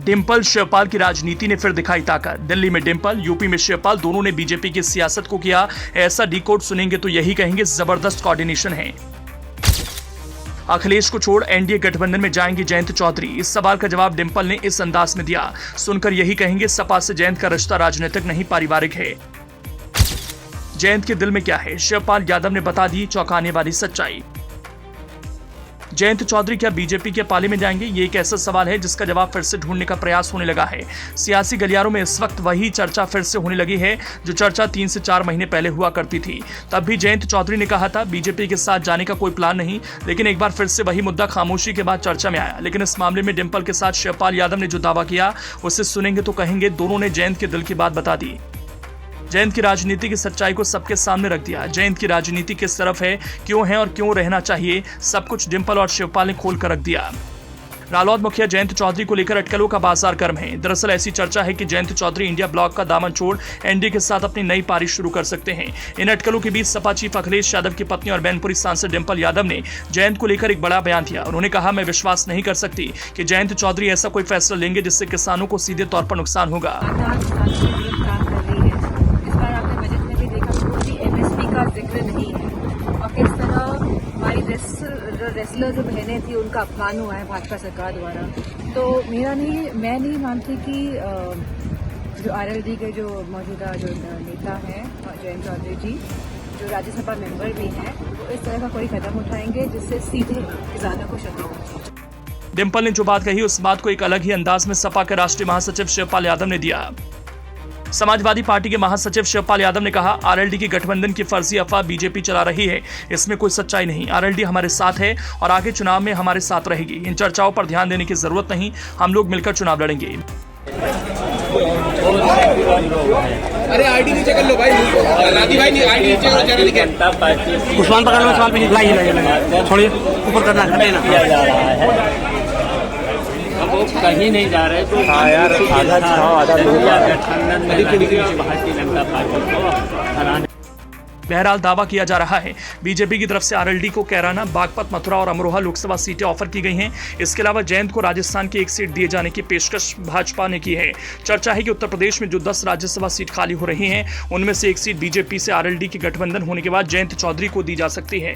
डिंपल शिवपाल की राजनीति ने फिर दिखाई ताकत। दिल्ली में डिंपल, यूपी में शिवपाल, दोनों ने बीजेपी की सियासत को किया ऐसा डिकोड। सुनेंगे तो यही कहेंगे जबरदस्त कोऑर्डिनेशन है। अखिलेश को छोड़ एनडीए गठबंधन में जाएंगे जयंत चौधरी। इस सवाल का जवाब डिंपल ने इस अंदाज में दिया। सुनकर यही कहेंगे सपा से जयंत का रिश्ता राजनीतिक नहीं पारिवारिक है। जयंत के दिल में क्या है, शिवपाल यादव ने बता दी चौंकाने वाली सच्चाई। जयंत चौधरी क्या बीजेपी के पाले में जाएंगे? ये एक ऐसा सवाल है जिसका जवाब फिर से ढूंढने का प्रयास होने लगा है। सियासी गलियारों में इस वक्त वही चर्चा फिर से होने लगी है जो चर्चा 3 से 4 महीने पहले हुआ करती थी। तब भी जयंत चौधरी ने कहा था बीजेपी के साथ जाने का कोई प्लान नहीं, लेकिन एक बार फिर से वही मुद्दा खामोशी के बाद चर्चा में आया। लेकिन इस मामले में डिंपल के साथ शिवपाल यादव ने जो दावा किया उसे सुनेंगे तो कहेंगे दोनों ने जयंत के दिल की बात बता दी। जयंत की राजनीति की सच्चाई को सबके सामने रख दिया। जयंत की राजनीति किस तरफ है, क्यों है और क्यों रहना चाहिए, सब कुछ डिंपल और शिवपाल ने खोल कर रख दिया। रालोद मुखिया जयंत चौधरी को लेकर अटकलों का बाजार गर्म है। दरअसल ऐसी चर्चा है कि जयंत चौधरी इंडिया ब्लॉक का दामन छोड़ एनडीए के साथ अपनी नई पारी शुरू कर सकते हैं। इन अटकलों के बीच सपा चीफ अखिलेश यादव की पत्नी और मैनपुरी सांसद डिंपल यादव ने जयंत को लेकर एक बड़ा बयान दिया। उन्होंने कहा, मैं विश्वास नहीं कर सकती कि जयंत चौधरी ऐसा कोई फैसला लेंगे जिससे किसानों को सीधे तौर पर नुकसान होगा। जिक्र नहीं है और किस तरह हमारी रेसलर जो बहनें थी उनका अपमान हुआ है भाजपा सरकार द्वारा। तो मैं नहीं मानती कि जो आरएलडी के जो मौजूदा जो नेता हैं जयंत चौधरी जी जो राज्यसभा मेंबर भी हैं वो इस तरह का कोई कदम उठाएंगे जिससे सीधे किसानों को क्षति हो। डिंपल ने जो बात कही उस बात को एक अलग ही अंदाज में सपा के राष्ट्रीय महासचिव शिवपाल यादव ने दिया। समाजवादी पार्टी के महासचिव शिवपाल यादव ने कहा, आरएलडी की गठबंधन की फर्जी अफवाह बीजेपी चला रही है, इसमें कोई सच्चाई नहीं। आरएलडी हमारे साथ है और आगे चुनाव में हमारे साथ रहेगी। इन चर्चाओं पर ध्यान देने की जरूरत नहीं, हम लोग मिलकर चुनाव लड़ेंगे। अरे आईडी नीचे कर लो भाई, राधी भाई नहीं आईडी नीचे करो चैनल के। उस्मान पकड़ लो, सवाल भी नहीं छोड़िए, ऊपर करना है। वो कहीं नहीं जा रहे तो यार आधा गठबंधन में भारतीय जनता पार्टी को हराने। बहरहाल दावा किया जा रहा है बीजेपी की तरफ से आरएलडी को कैराना, बागपत, मथुरा और अमरोहा लोकसभा सीटें ऑफर की गई हैं। इसके अलावा जयंत को राजस्थान की एक सीट दिए जाने की पेशकश भाजपा ने की है। चर्चा है कि उत्तर प्रदेश में जो 10 राज्यसभा सीट खाली हो रही हैं उनमें से एक सीट बीजेपी से आरएलडी के गठबंधन होने के बाद जयंत चौधरी को दी जा सकती है।